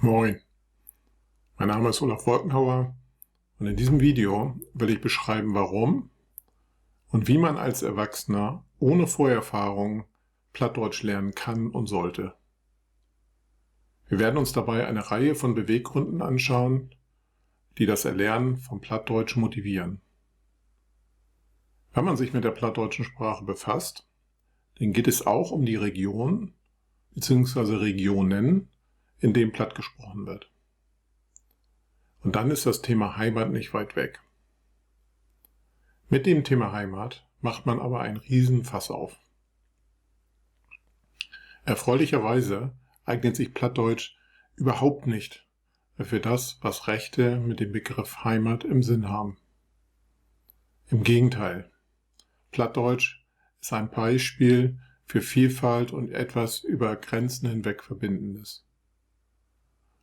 Moin, mein Name ist Olaf Wolkenhauer und in diesem Video will ich beschreiben, warum und wie man als Erwachsener ohne Vorerfahrung Plattdeutsch lernen kann und sollte. Wir werden uns dabei eine Reihe von Beweggründen anschauen, die das Erlernen von Plattdeutsch motivieren. Wenn man sich mit der plattdeutschen Sprache befasst, dann geht es auch um die Region bzw. Regionen, in denen Platt gesprochen wird. Und dann ist das Thema Heimat nicht weit weg. Mit dem Thema Heimat macht man aber einen Riesenfass auf. Erfreulicherweise eignet sich Plattdeutsch überhaupt nicht für das, was Rechte mit dem Begriff Heimat im Sinn haben. Im Gegenteil, Plattdeutsch ist ein Beispiel für Vielfalt und etwas über Grenzen hinweg Verbindendes.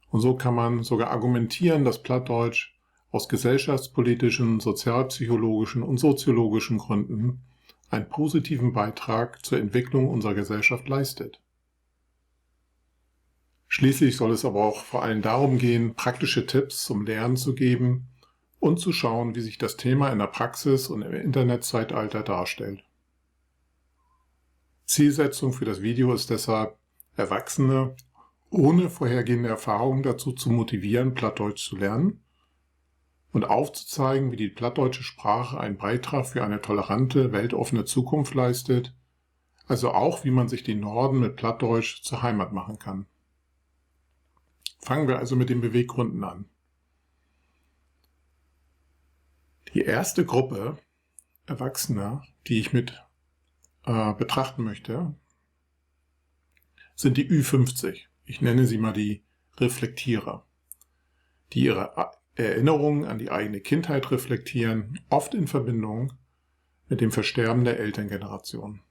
Und so kann man sogar argumentieren, dass Plattdeutsch aus gesellschaftspolitischen, sozialpsychologischen und soziologischen Gründen einen positiven Beitrag zur Entwicklung unserer Gesellschaft leistet. Schließlich soll es aber auch vor allem darum gehen, praktische Tipps zum Lernen zu geben und zu schauen, wie sich das Thema in der Praxis und im Internetzeitalter darstellt. Zielsetzung für das Video ist deshalb, Erwachsene ohne vorhergehende Erfahrung dazu zu motivieren, Plattdeutsch zu lernen und aufzuzeigen, wie die plattdeutsche Sprache einen Beitrag für eine tolerante, weltoffene Zukunft leistet, also auch, wie man sich den Norden mit Plattdeutsch zur Heimat machen kann. Fangen wir also mit den Beweggründen an. Die erste Gruppe Erwachsener, die ich mit betrachten möchte, sind die Ü50. Ich nenne sie mal die Reflektierer, die ihre Erinnerungen an die eigene Kindheit reflektieren, oft in Verbindung mit dem Versterben der Elterngeneration.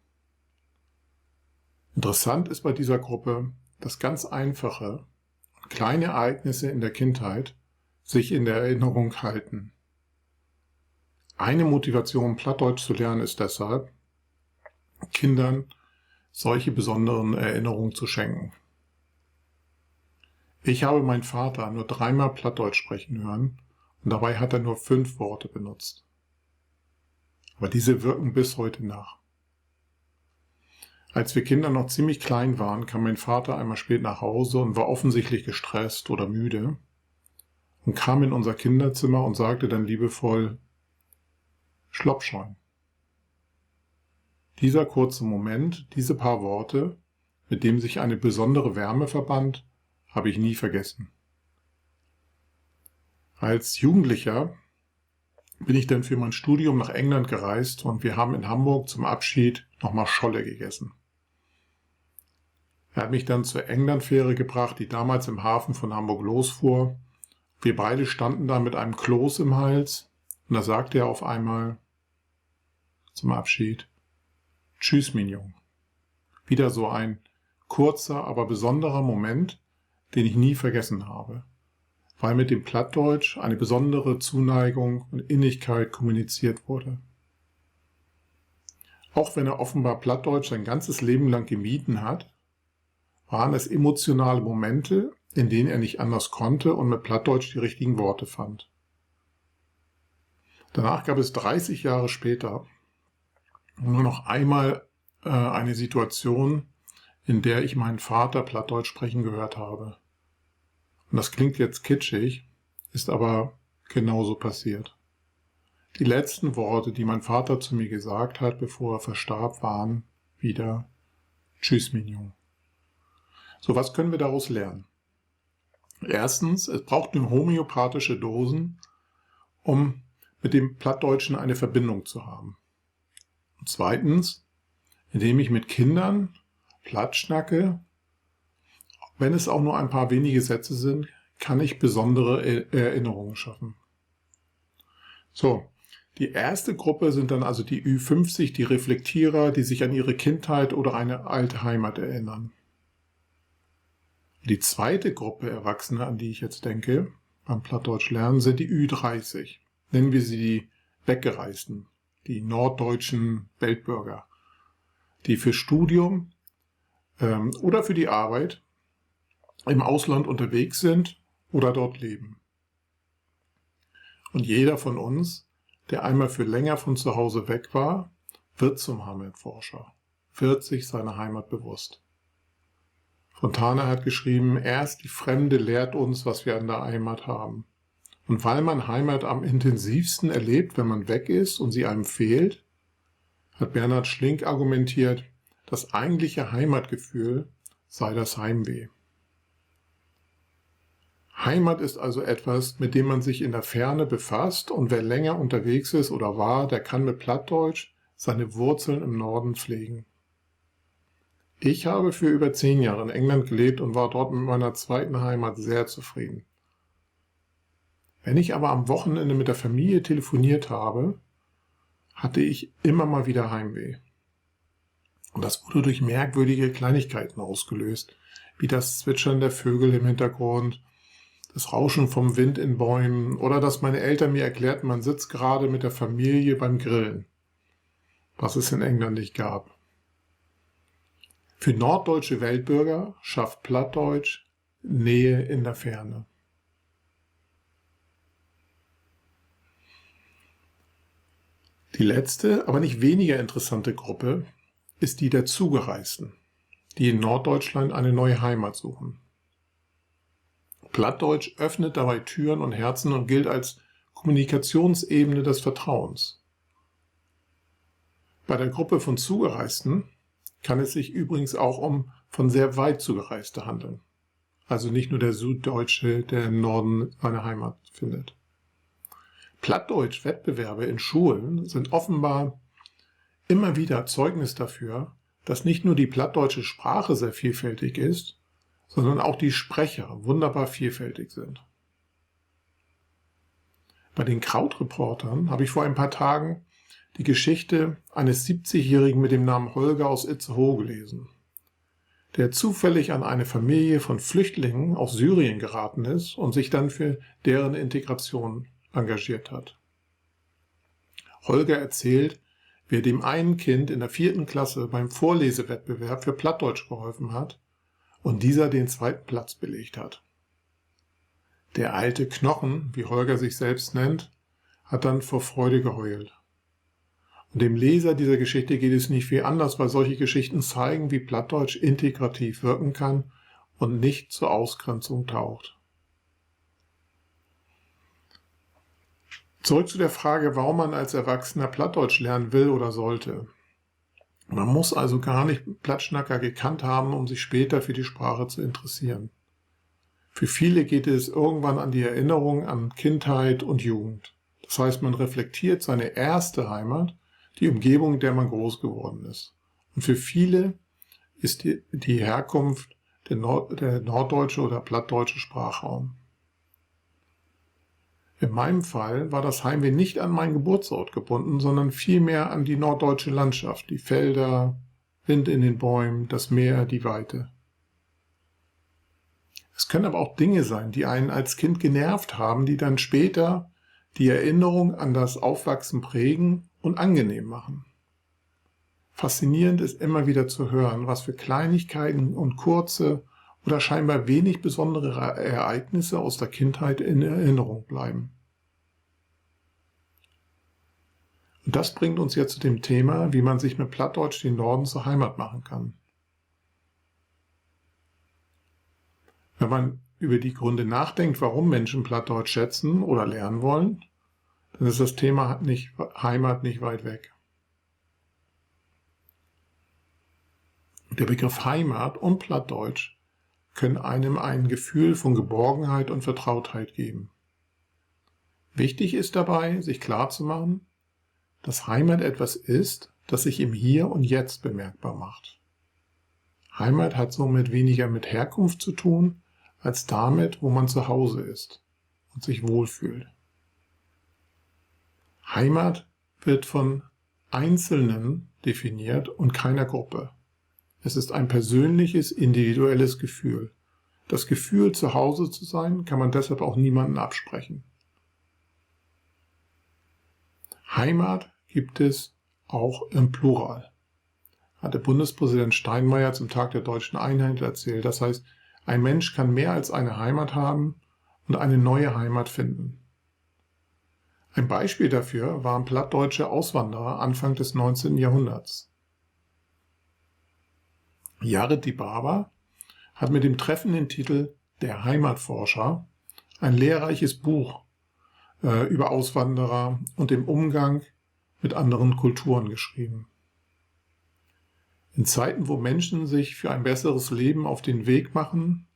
Interessant ist bei dieser Gruppe, dass ganz einfache und kleine Ereignisse in der Kindheit sich in der Erinnerung halten. Eine Motivation, Plattdeutsch zu lernen, ist deshalb, Kindern solche besonderen Erinnerungen zu schenken. Ich habe meinen Vater nur 3-mal Plattdeutsch sprechen hören und dabei hat er nur 5 Worte benutzt. Aber diese wirken bis heute nach. Als wir Kinder noch ziemlich klein waren, kam mein Vater einmal spät nach Hause und war offensichtlich gestresst oder müde und kam in unser Kinderzimmer und sagte dann liebevoll: Schloppscheun. Dieser kurze Moment, diese paar Worte, mit dem sich eine besondere Wärme verband, habe ich nie vergessen. Als Jugendlicher bin ich dann für mein Studium nach England gereist und wir haben in Hamburg zum Abschied nochmal Scholle gegessen. Er hat mich dann zur Englandfähre gebracht, die damals im Hafen von Hamburg losfuhr. Wir beide standen da mit einem Kloß im Hals und da sagte er auf einmal zum Abschied: Tschüss, mein Jung. Wieder so ein kurzer, aber besonderer Moment, den ich nie vergessen habe, weil mit dem Plattdeutsch eine besondere Zuneigung und Innigkeit kommuniziert wurde. Auch wenn er offenbar Plattdeutsch sein ganzes Leben lang gemieden hat, waren es emotionale Momente, in denen er nicht anders konnte und mit Plattdeutsch die richtigen Worte fand. Danach gab es 30 Jahre später nur noch einmal eine Situation, in der ich meinen Vater Plattdeutsch sprechen gehört habe. Und das klingt jetzt kitschig, ist aber genauso passiert. Die letzten Worte, die mein Vater zu mir gesagt hat, bevor er verstarb, waren wieder: Tschüss, mein Jung. So, was können wir daraus lernen? Erstens, es braucht nur homöopathische Dosen, um mit dem Plattdeutschen eine Verbindung zu haben. Und zweitens, indem ich mit Kindern Platt schnacke, wenn es auch nur ein paar wenige Sätze sind, kann ich besondere Erinnerungen schaffen. So, die erste Gruppe sind dann also die Ü50, die Reflektierer, die sich an ihre Kindheit oder eine alte Heimat erinnern. Die zweite Gruppe Erwachsener, an die ich jetzt denke, beim Plattdeutsch lernen, sind die Ü30. Nennen wir sie die Weggereisten, die norddeutschen Weltbürger, die für Studium oder für die Arbeit im Ausland unterwegs sind oder dort leben. Und jeder von uns, der einmal für länger von zu Hause weg war, wird zum Heimatforscher, wird sich seiner Heimat bewusst. Fontane hat geschrieben, erst die Fremde lehrt uns, was wir an der Heimat haben. Und weil man Heimat am intensivsten erlebt, wenn man weg ist und sie einem fehlt, hat Bernhard Schlink argumentiert, das eigentliche Heimatgefühl sei das Heimweh. Heimat ist also etwas, mit dem man sich in der Ferne befasst, und wer länger unterwegs ist oder war, der kann mit Plattdeutsch seine Wurzeln im Norden pflegen. Ich habe für über 10 Jahre in England gelebt und war dort mit meiner zweiten Heimat sehr zufrieden. Wenn ich aber am Wochenende mit der Familie telefoniert habe, hatte ich immer mal wieder Heimweh. Und das wurde durch merkwürdige Kleinigkeiten ausgelöst, wie das Zwitschern der Vögel im Hintergrund, das Rauschen vom Wind in Bäumen oder dass meine Eltern mir erklärten, man sitzt gerade mit der Familie beim Grillen, was es in England nicht gab. Für norddeutsche Weltbürger schafft Plattdeutsch Nähe in der Ferne. Die letzte, aber nicht weniger interessante Gruppe ist die der Zugereisten, die in Norddeutschland eine neue Heimat suchen. Plattdeutsch öffnet dabei Türen und Herzen und gilt als Kommunikationsebene des Vertrauens. Bei der Gruppe von Zugereisten kann es sich übrigens auch um von sehr weit Zugereiste handeln. Also nicht nur der Süddeutsche, der im Norden seine Heimat findet. Plattdeutsch-Wettbewerbe in Schulen sind offenbar immer wieder Zeugnis dafür, dass nicht nur die plattdeutsche Sprache sehr vielfältig ist, sondern auch die Sprecher wunderbar vielfältig sind. Bei den Krautreportern habe ich vor ein paar Tagen die Geschichte eines 70-Jährigen mit dem Namen Holger aus Itzehoe gelesen, der zufällig an eine Familie von Flüchtlingen aus Syrien geraten ist und sich dann für deren Integration engagiert hat. Holger erzählt, wie er dem einen Kind in der 4. Klasse beim Vorlesewettbewerb für Plattdeutsch geholfen hat und dieser den 2. Platz belegt hat. Der alte Knochen, wie Holger sich selbst nennt, hat dann vor Freude geheult. Und dem Leser dieser Geschichte geht es nicht viel anders, weil solche Geschichten zeigen, wie Plattdeutsch integrativ wirken kann und nicht zur Ausgrenzung taugt. Zurück zu der Frage, warum man als Erwachsener Plattdeutsch lernen will oder sollte. Man muss also gar nicht Plattschnacker gekannt haben, um sich später für die Sprache zu interessieren. Für viele geht es irgendwann an die Erinnerung an Kindheit und Jugend. Das heißt, man reflektiert seine erste Heimat, die Umgebung, in der man groß geworden ist. Und für viele ist die Herkunft der norddeutsche oder plattdeutsche Sprachraum. In meinem Fall war das Heimweh nicht an meinen Geburtsort gebunden, sondern vielmehr an die norddeutsche Landschaft, die Felder, Wind in den Bäumen, das Meer, die Weite. Es können aber auch Dinge sein, die einen als Kind genervt haben, die dann später die Erinnerung an das Aufwachsen prägen und angenehm machen. Faszinierend ist immer wieder zu hören, was für Kleinigkeiten und kurze oder scheinbar wenig besondere Ereignisse aus der Kindheit in Erinnerung bleiben. Und das bringt uns jetzt zu dem Thema, wie man sich mit Plattdeutsch den Norden zur Heimat machen kann. Wenn man über die Gründe nachdenkt, warum Menschen Plattdeutsch schätzen oder lernen wollen, dann ist das Thema Heimat nicht weit weg. Der Begriff Heimat und Plattdeutsch können einem ein Gefühl von Geborgenheit und Vertrautheit geben. Wichtig ist dabei, sich klarzumachen, dass Heimat etwas ist, das sich im Hier und Jetzt bemerkbar macht. Heimat hat somit weniger mit Herkunft zu tun, als damit, wo man zu Hause ist und sich wohlfühlt. Heimat wird von Einzelnen definiert und keiner Gruppe. Es ist ein persönliches, individuelles Gefühl. Das Gefühl, zu Hause zu sein, kann man deshalb auch niemandem absprechen. Heimat gibt es auch im Plural, hatte Bundespräsident Steinmeier zum Tag der Deutschen Einheit erzählt. Das heißt, ein Mensch kann mehr als eine Heimat haben und eine neue Heimat finden. Ein Beispiel dafür waren plattdeutsche Auswanderer Anfang des 19. Jahrhunderts. Jared Dibaba hat mit dem treffenden Titel Der Heimatforscher ein lehrreiches Buch über Auswanderer und den Umgang mit anderen Kulturen geschrieben. In Zeiten, wo Menschen sich für ein besseres Leben auf den Weg machen,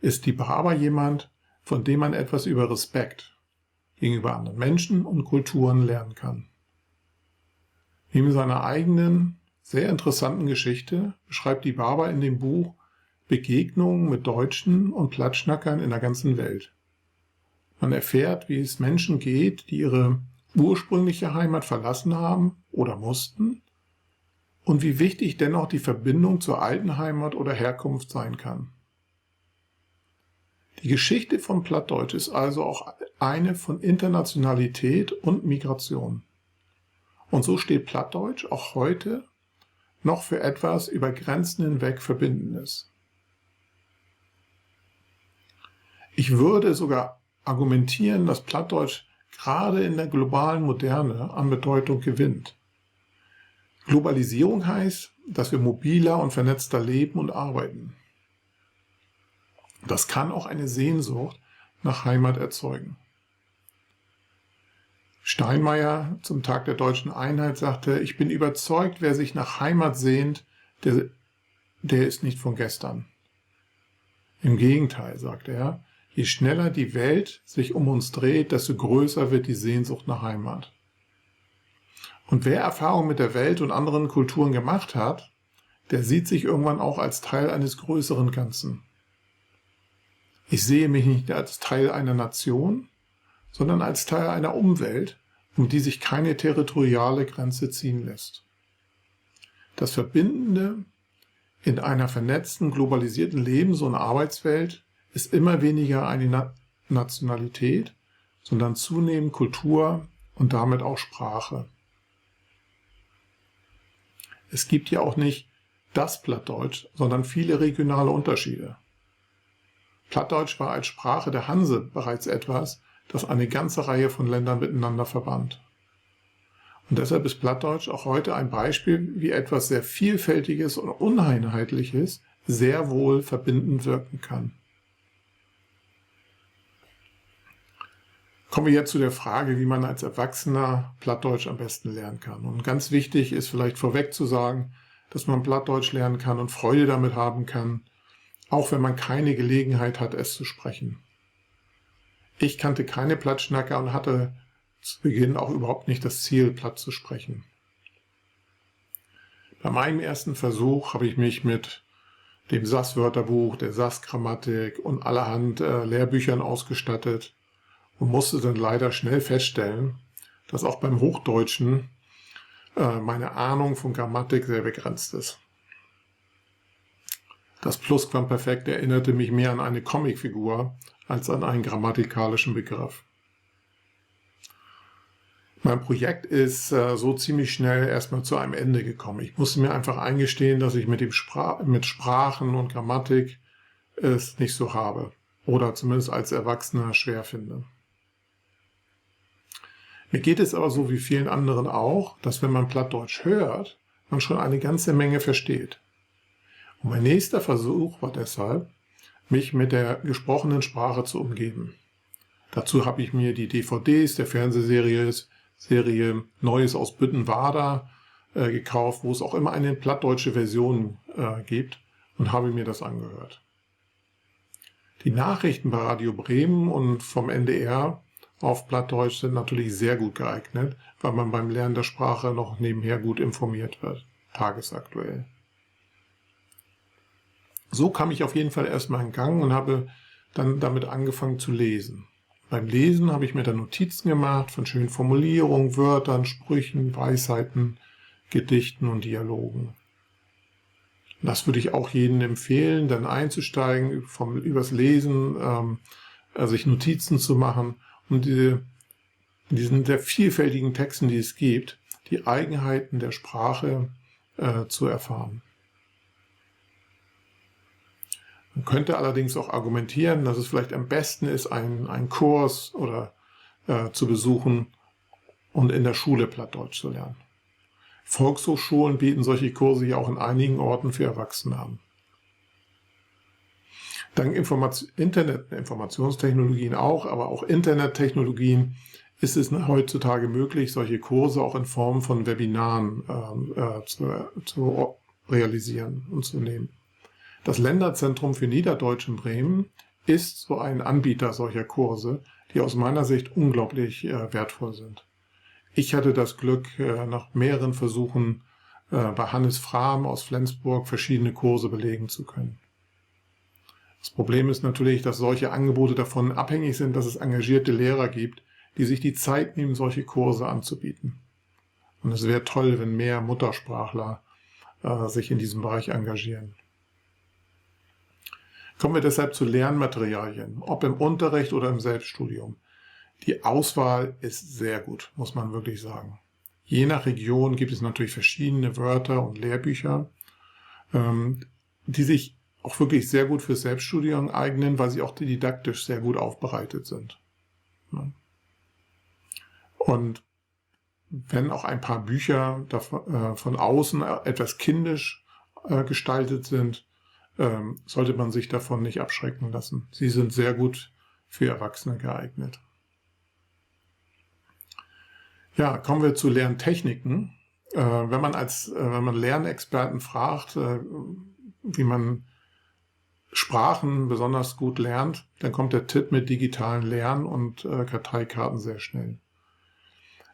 ist Dibaba jemand, von dem man etwas über Respekt gegenüber anderen Menschen und Kulturen lernen kann. Neben seiner eigenen, sehr interessanten Geschichte beschreibt Dibaba in dem Buch Begegnungen mit Deutschen und Plattschnackern in der ganzen Welt. Man erfährt, wie es Menschen geht, die ihre ursprüngliche Heimat verlassen haben oder mussten und wie wichtig dennoch die Verbindung zur alten Heimat oder Herkunft sein kann. Die Geschichte von Plattdeutsch ist also auch eine von Internationalität und Migration. Und so steht Plattdeutsch auch heute noch für etwas über Grenzen hinweg Verbindendes. Ich würde sogar argumentieren, dass Plattdeutsch gerade in der globalen Moderne an Bedeutung gewinnt. Globalisierung heißt, dass wir mobiler und vernetzter leben und arbeiten. Das kann auch eine Sehnsucht nach Heimat erzeugen. Steinmeier zum Tag der Deutschen Einheit sagte, ich bin überzeugt, wer sich nach Heimat sehnt, der ist nicht von gestern. Im Gegenteil, sagte er, je schneller die Welt sich um uns dreht, desto größer wird die Sehnsucht nach Heimat. Und wer Erfahrung mit der Welt und anderen Kulturen gemacht hat, der sieht sich irgendwann auch als Teil eines größeren Ganzen. Ich sehe mich nicht als Teil einer Nation, sondern als Teil einer Umwelt, um die sich keine territoriale Grenze ziehen lässt. Das Verbindende in einer vernetzten, globalisierten Lebens- und Arbeitswelt ist immer weniger eine Nationalität, sondern zunehmend Kultur und damit auch Sprache. Es gibt ja auch nicht das Plattdeutsch, sondern viele regionale Unterschiede. Plattdeutsch war als Sprache der Hanse bereits etwas, das eine ganze Reihe von Ländern miteinander verband. Und deshalb ist Plattdeutsch auch heute ein Beispiel, wie etwas sehr Vielfältiges und Uneinheitliches sehr wohl verbindend wirken kann. Kommen wir jetzt zu der Frage, wie man als Erwachsener Plattdeutsch am besten lernen kann. Und ganz wichtig ist vielleicht vorweg zu sagen, dass man Plattdeutsch lernen kann und Freude damit haben kann, auch wenn man keine Gelegenheit hat, es zu sprechen. Ich kannte keine Plattschnacker und hatte zu Beginn auch überhaupt nicht das Ziel, Platt zu sprechen. Bei meinem ersten Versuch habe ich mich mit dem SAS-Wörterbuch, der SAS-Grammatik und allerhand Lehrbüchern ausgestattet und musste dann leider schnell feststellen, dass auch beim Hochdeutschen meine Ahnung von Grammatik sehr begrenzt ist. Das Plusquamperfekt erinnerte mich mehr an eine Comicfigur als an einen grammatikalischen Begriff. Mein Projekt ist so ziemlich schnell erstmal zu einem Ende gekommen. Ich musste mir einfach eingestehen, dass ich mit Sprachen und Grammatik es nicht so habe oder zumindest als Erwachsener schwer finde. Mir geht es aber so wie vielen anderen auch, dass wenn man Plattdeutsch hört, man schon eine ganze Menge versteht. Und mein nächster Versuch war deshalb, mich mit der gesprochenen Sprache zu umgeben. Dazu habe ich mir die DVDs der Fernsehserie Neues aus Büttenwader gekauft, wo es auch immer eine plattdeutsche Version gibt, und habe mir das angehört. Die Nachrichten bei Radio Bremen und vom NDR auf Plattdeutsch sind natürlich sehr gut geeignet, weil man beim Lernen der Sprache noch nebenher gut informiert wird, tagesaktuell. So kam ich auf jeden Fall erstmal in Gang und habe dann damit angefangen zu lesen. Beim Lesen habe ich mir dann Notizen gemacht von schönen Formulierungen, Wörtern, Sprüchen, Weisheiten, Gedichten und Dialogen. Das würde ich auch jedem empfehlen, dann einzusteigen, übers Lesen, sich Notizen zu machen und in diesen sehr vielfältigen Texten, die es gibt, die Eigenheiten der Sprache zu erfahren. Man könnte allerdings auch argumentieren, dass es vielleicht am besten ist, einen Kurs oder zu besuchen und in der Schule Plattdeutsch zu lernen. Volkshochschulen bieten solche Kurse ja auch in einigen Orten für Erwachsene an. Dank Informationstechnologien auch, aber auch Internettechnologien ist es heutzutage möglich, solche Kurse auch in Form von Webinaren zu realisieren und zu nehmen. Das Länderzentrum für Niederdeutsch in Bremen ist so ein Anbieter solcher Kurse, die aus meiner Sicht unglaublich wertvoll sind. Ich hatte das Glück, nach mehreren Versuchen bei Hannes Frahm aus Flensburg verschiedene Kurse belegen zu können. Das Problem ist natürlich, dass solche Angebote davon abhängig sind, dass es engagierte Lehrer gibt, die sich die Zeit nehmen, solche Kurse anzubieten. Und es wäre toll, wenn mehr Muttersprachler sich in diesem Bereich engagieren. Kommen wir deshalb zu Lernmaterialien, ob im Unterricht oder im Selbststudium. Die Auswahl ist sehr gut, muss man wirklich sagen. Je nach Region gibt es natürlich verschiedene Wörter und Lehrbücher, die sich auch wirklich sehr gut fürs Selbststudium eignen, weil sie auch didaktisch sehr gut aufbereitet sind. Und wenn auch ein paar Bücher von außen etwas kindisch gestaltet sind, sollte man sich davon nicht abschrecken lassen. Sie sind sehr gut für Erwachsene geeignet. Ja, kommen wir zu Lerntechniken. Wenn man Lernexperten fragt, wie man Sprachen besonders gut lernt, dann kommt der Tipp mit digitalen Lern- und Karteikarten sehr schnell.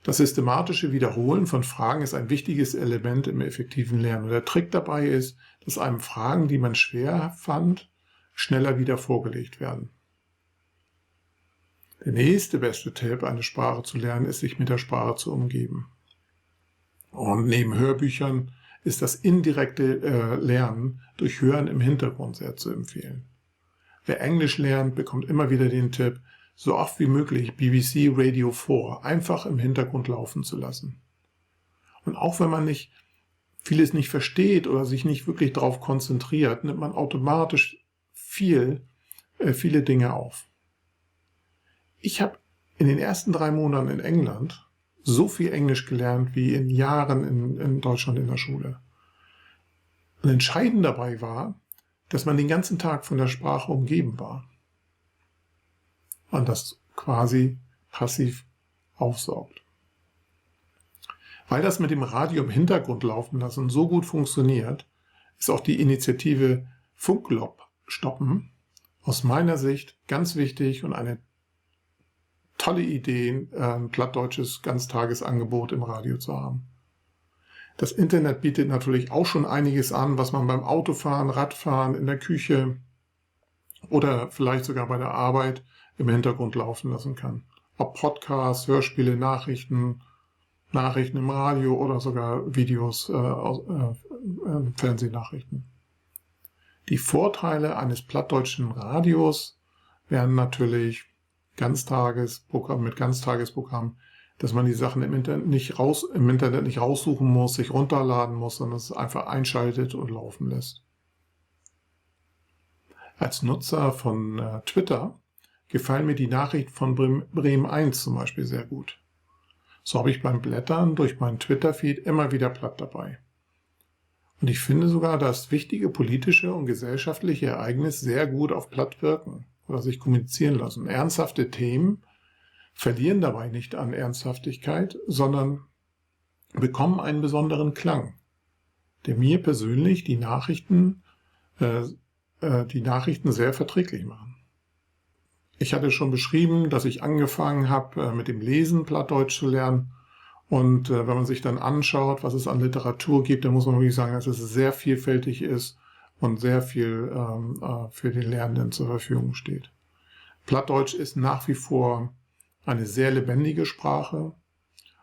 Das systematische Wiederholen von Fragen ist ein wichtiges Element im effektiven Lernen. Und der Trick dabei ist, dass einem Fragen, die man schwer fand, schneller wieder vorgelegt werden. Der nächste beste Tipp, eine Sprache zu lernen, ist, sich mit der Sprache zu umgeben. Und neben Hörbüchern ist das indirekte Lernen durch Hören im Hintergrund sehr zu empfehlen. Wer Englisch lernt, bekommt immer wieder den Tipp, so oft wie möglich BBC Radio 4 einfach im Hintergrund laufen zu lassen. Und auch wenn man vieles nicht versteht oder sich nicht wirklich darauf konzentriert, nimmt man automatisch viele Dinge auf. Ich habe in den ersten 3 Monaten in England so viel Englisch gelernt wie in Jahren in Deutschland in der Schule. Und entscheidend dabei war, dass man den ganzen Tag von der Sprache umgeben war. Und das quasi passiv aufsaugt. Weil das mit dem Radio im Hintergrund laufen lassen so gut funktioniert, ist auch die Initiative Funklob stoppen aus meiner Sicht ganz wichtig und eine tolle Idee, ein plattdeutsches Ganztagesangebot im Radio zu haben. Das Internet bietet natürlich auch schon einiges an, was man beim Autofahren, Radfahren, in der Küche oder vielleicht sogar bei der Arbeit im Hintergrund laufen lassen kann. Ob Podcasts, Hörspiele, Nachrichten im Radio oder sogar Videos, Fernsehnachrichten. Die Vorteile eines plattdeutschen Radios wären natürlich mit Ganztagesprogramm, dass man die Sachen im Internet nicht raussuchen muss, sich runterladen muss, sondern es einfach einschaltet und laufen lässt. Als Nutzer von Twitter gefallen mir die Nachrichten von Bremen 1 zum Beispiel sehr gut. So habe ich beim Blättern durch meinen Twitter-Feed immer wieder Platt dabei. Und ich finde sogar, dass wichtige politische und gesellschaftliche Ereignisse sehr gut auf Platt wirken oder sich kommunizieren lassen. Ernsthafte Themen verlieren dabei nicht an Ernsthaftigkeit, sondern bekommen einen besonderen Klang, der mir persönlich die Nachrichten sehr verträglich machen. Ich hatte schon beschrieben, dass ich angefangen habe, mit dem Lesen Plattdeutsch zu lernen. Und wenn man sich dann anschaut, was es an Literatur gibt, dann muss man wirklich sagen, dass es sehr vielfältig ist und sehr viel für den Lernenden zur Verfügung steht. Plattdeutsch ist nach wie vor eine sehr lebendige Sprache.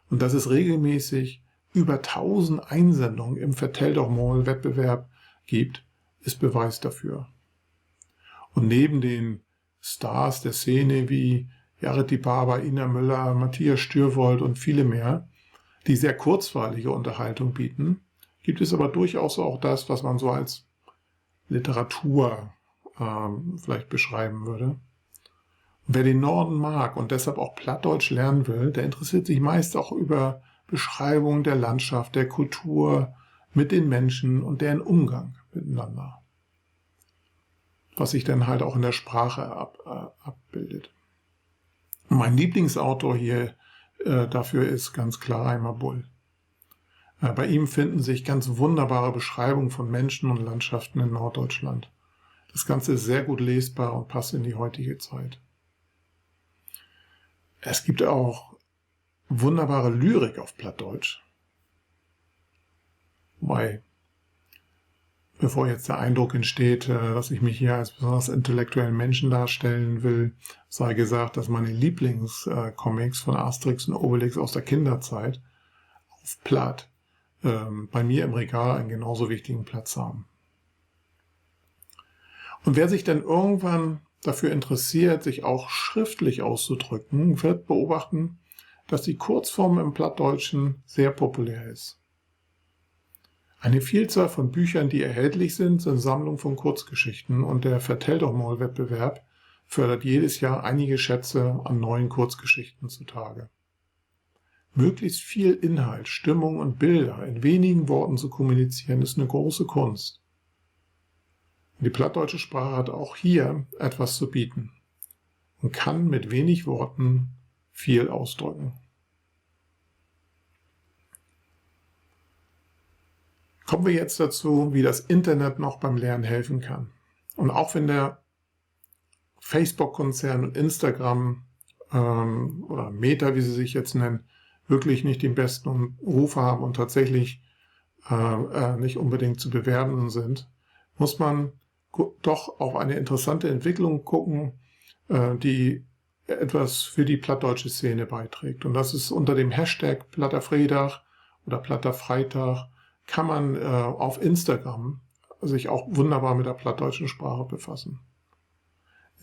Und dass es regelmäßig über 1000 Einsendungen im Vertell doch mal Wettbewerb gibt, ist Beweis dafür. Und neben den Stars der Szene wie Jared Dibaba, Ina Müller, Matthias Stürwold und viele mehr, die sehr kurzweilige Unterhaltung bieten, gibt es aber durchaus auch das, was man so als Literatur vielleicht beschreiben würde. Wer den Norden mag und deshalb auch Plattdeutsch lernen will, der interessiert sich meist auch über Beschreibung der Landschaft, der Kultur, mit den Menschen und deren Umgang miteinander. Was sich dann halt auch in der Sprache abbildet. Mein Lieblingsautor hier dafür ist ganz klar Reimer Bull. Bei ihm finden sich ganz wunderbare Beschreibungen von Menschen und Landschaften in Norddeutschland. Das Ganze ist sehr gut lesbar und passt in die heutige Zeit. Es gibt auch wunderbare Lyrik auf Plattdeutsch. Wobei, bevor jetzt der Eindruck entsteht, dass ich mich hier als besonders intellektuellen Menschen darstellen will, sei gesagt, dass meine Lieblingscomics von Asterix und Obelix aus der Kinderzeit auf Platt bei mir im Regal einen genauso wichtigen Platz haben. Und wer sich dann irgendwann dafür interessiert, sich auch schriftlich auszudrücken, wird beobachten, dass die Kurzform im Plattdeutschen sehr populär ist. Eine Vielzahl von Büchern, die erhältlich sind Sammlungen von Kurzgeschichten und der Vertell-doch-mal-Wettbewerb fördert jedes Jahr einige Schätze an neuen Kurzgeschichten zutage. Möglichst viel Inhalt, Stimmung und Bilder in wenigen Worten zu kommunizieren, ist eine große Kunst. Die plattdeutsche Sprache hat auch hier etwas zu bieten und kann mit wenig Worten viel ausdrücken. Kommen wir jetzt dazu, wie das Internet noch beim Lernen helfen kann. Und auch wenn der Facebook-Konzern und Instagram oder Meta, wie sie sich jetzt nennen, wirklich nicht den besten Ruf haben und tatsächlich nicht unbedingt zu bewerten sind, muss man doch auf eine interessante Entwicklung gucken, die etwas für die plattdeutsche Szene beiträgt. Und das ist unter dem Hashtag Platterfreitag oder Platterfreitag kann man auf Instagram sich auch wunderbar mit der plattdeutschen Sprache befassen.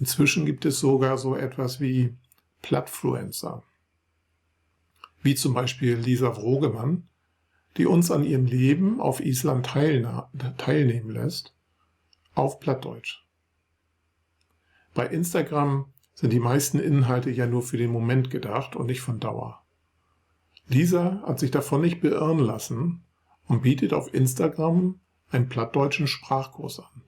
Inzwischen gibt es sogar so etwas wie Plattfluencer, wie zum Beispiel Lisa Vrogemann, die uns an ihrem Leben auf Island teilnehmen lässt, auf Plattdeutsch. Bei Instagram sind die meisten Inhalte ja nur für den Moment gedacht und nicht von Dauer. Lisa hat sich davon nicht beirren lassen und bietet auf Instagram einen plattdeutschen Sprachkurs an.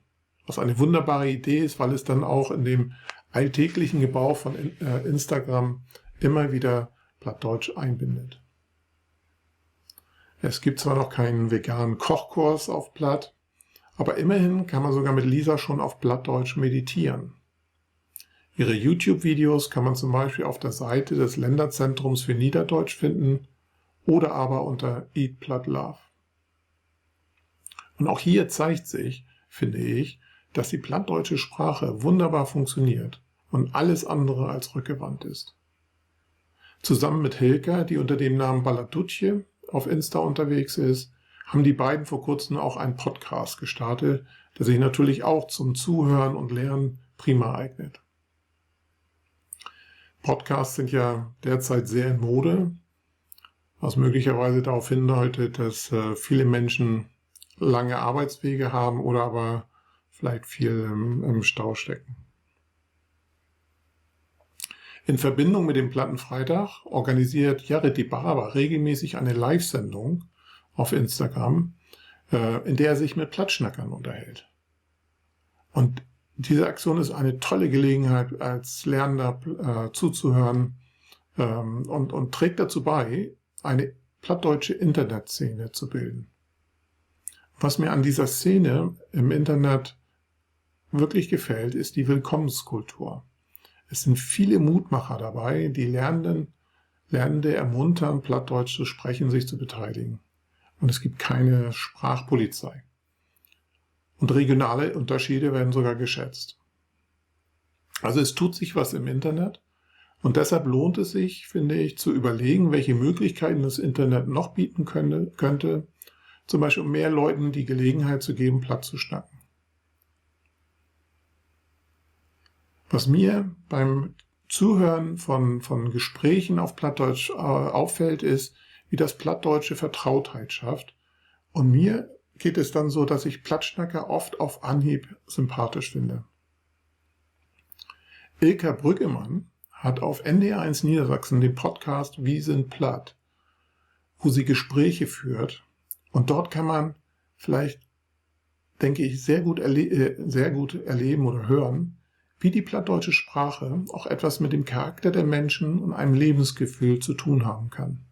Was eine wunderbare Idee ist, weil es dann auch in dem alltäglichen Gebrauch von Instagram immer wieder Plattdeutsch einbindet. Es gibt zwar noch keinen veganen Kochkurs auf Platt, aber immerhin kann man sogar mit Lisa schon auf Plattdeutsch meditieren. Ihre YouTube-Videos kann man zum Beispiel auf der Seite des Länderzentrums für Niederdeutsch finden oder aber unter Eat Platt Love. Und auch hier zeigt sich, finde ich, dass die plattdeutsche Sprache wunderbar funktioniert und alles andere als rückgewandt ist. Zusammen mit Hilka, die unter dem Namen Balatutje auf Insta unterwegs ist, haben die beiden vor kurzem auch einen Podcast gestartet, der sich natürlich auch zum Zuhören und Lernen prima eignet. Podcasts sind ja derzeit sehr in Mode, was möglicherweise darauf hindeutet, dass viele Menschen lange Arbeitswege haben oder aber vielleicht viel im Stau stecken. In Verbindung mit dem Plattenfreitag organisiert Jared die Barber regelmäßig eine Live-Sendung auf Instagram, in der er sich mit Plattschnackern unterhält. Und diese Aktion ist eine tolle Gelegenheit, als Lernender zuzuhören und trägt dazu bei, eine plattdeutsche Internetszene zu bilden. Was mir an dieser Szene im Internet wirklich gefällt, ist die Willkommenskultur. Es sind viele Mutmacher dabei, die Lernende ermuntern, Plattdeutsch zu sprechen, sich zu beteiligen. Und es gibt keine Sprachpolizei. Und regionale Unterschiede werden sogar geschätzt. Also es tut sich was im Internet und deshalb lohnt es sich, finde ich, zu überlegen, welche Möglichkeiten das Internet noch bieten könnte, zum Beispiel um mehr Leuten die Gelegenheit zu geben, Platt zu schnacken. Was mir beim Zuhören von Gesprächen auf Plattdeutsch auffällt, ist, wie das Plattdeutsche Vertrautheit schafft. Und mir geht es dann so, dass ich Plattschnacker oft auf Anhieb sympathisch finde. Ilka Brüggemann hat auf NDR1 Niedersachsen den Podcast Wir sind platt, wo sie Gespräche führt. Und dort kann man vielleicht, denke ich, sehr gut erleben oder hören, wie die plattdeutsche Sprache auch etwas mit dem Charakter der Menschen und einem Lebensgefühl zu tun haben kann.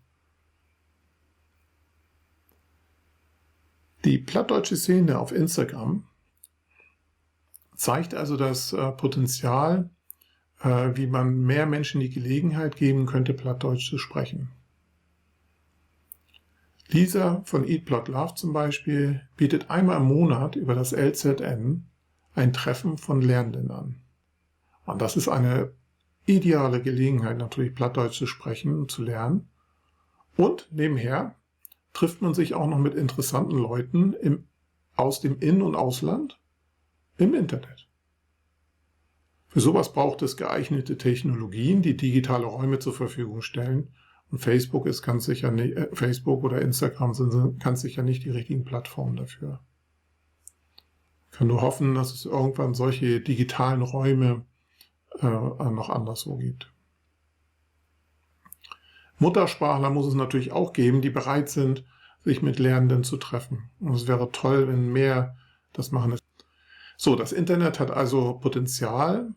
Die plattdeutsche Szene auf Instagram zeigt also das Potenzial, wie man mehr Menschen die Gelegenheit geben könnte, Plattdeutsch zu sprechen. Lisa von Eat Plot Love zum Beispiel bietet einmal im Monat über das LZN ein Treffen von Lernenden an. Und das ist eine ideale Gelegenheit, natürlich Plattdeutsch zu sprechen und zu lernen. Und nebenher trifft man sich auch noch mit interessanten Leuten aus dem In- und Ausland im Internet. Für sowas braucht es geeignete Technologien, die digitale Räume zur Verfügung stellen. Und Facebook oder Instagram sind ganz sicher nicht die richtigen Plattformen dafür. Ich kann nur hoffen, dass es irgendwann solche digitalen Räume noch anderswo gibt. Muttersprachler muss es natürlich auch geben, die bereit sind, sich mit Lernenden zu treffen. Und es wäre toll, wenn mehr das machen. So, das Internet hat also Potenzial.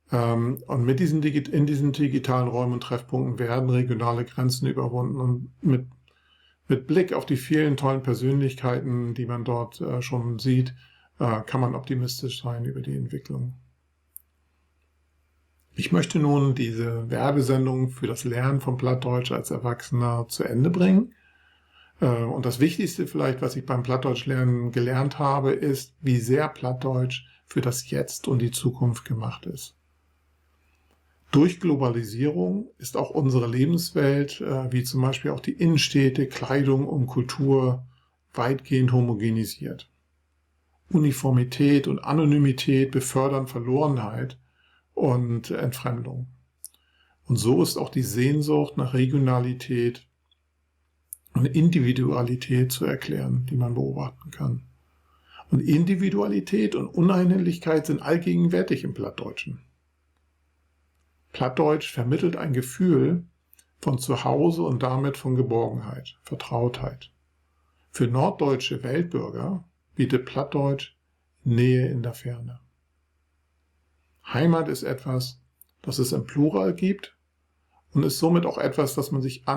Und in diesen digitalen Räumen und Treffpunkten werden regionale Grenzen überwunden. Und mit Blick auf die vielen tollen Persönlichkeiten, die man dort schon sieht, kann man optimistisch sein über die Entwicklung. Ich möchte nun diese Werbesendung für das Lernen von Plattdeutsch als Erwachsener zu Ende bringen. Und das Wichtigste vielleicht, was ich beim Plattdeutschlernen gelernt habe, ist, wie sehr Plattdeutsch für das Jetzt und die Zukunft gemacht ist. Durch Globalisierung ist auch unsere Lebenswelt, wie zum Beispiel auch die Innenstädte, Kleidung und Kultur, weitgehend homogenisiert. Uniformität und Anonymität befördern Verlorenheit und Entfremdung. Und so ist auch die Sehnsucht nach Regionalität und Individualität zu erklären, die man beobachten kann. Und Individualität und Uneinheitlichkeit sind allgegenwärtig im Plattdeutschen. Plattdeutsch vermittelt ein Gefühl von Zuhause und damit von Geborgenheit, Vertrautheit. Für norddeutsche Weltbürger bietet Plattdeutsch Nähe in der Ferne. Heimat ist etwas, das es im Plural gibt und ist somit auch etwas, das man sich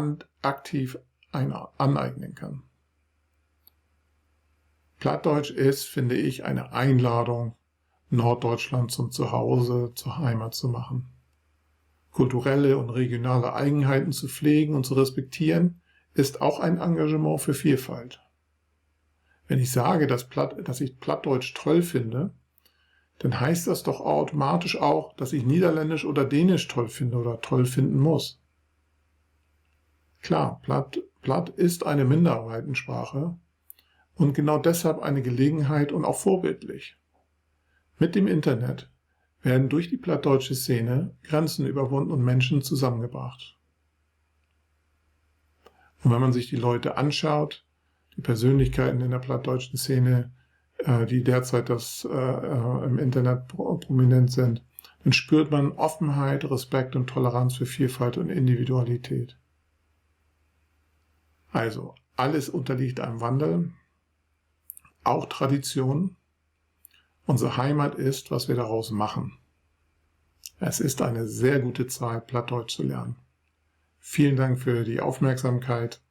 aktiv aneignen kann. Plattdeutsch ist, finde ich, eine Einladung, Norddeutschland zum Zuhause, zur Heimat zu machen. Kulturelle und regionale Eigenheiten zu pflegen und zu respektieren, ist auch ein Engagement für Vielfalt. Wenn ich sage, dass ich Plattdeutsch toll finde, dann heißt das doch automatisch auch, dass ich Niederländisch oder Dänisch toll finde oder toll finden muss. Klar, Platt ist eine Minderheitensprache und genau deshalb eine Gelegenheit und auch vorbildlich. Mit dem Internet werden durch die plattdeutsche Szene Grenzen überwunden und Menschen zusammengebracht. Und wenn man sich die Leute anschaut, die Persönlichkeiten in der plattdeutschen Szene, die derzeit im Internet prominent sind, dann spürt man Offenheit, Respekt und Toleranz für Vielfalt und Individualität. Also, alles unterliegt einem Wandel, auch Tradition. Unsere Heimat ist, was wir daraus machen. Es ist eine sehr gute Zeit, Plattdeutsch zu lernen. Vielen Dank für die Aufmerksamkeit.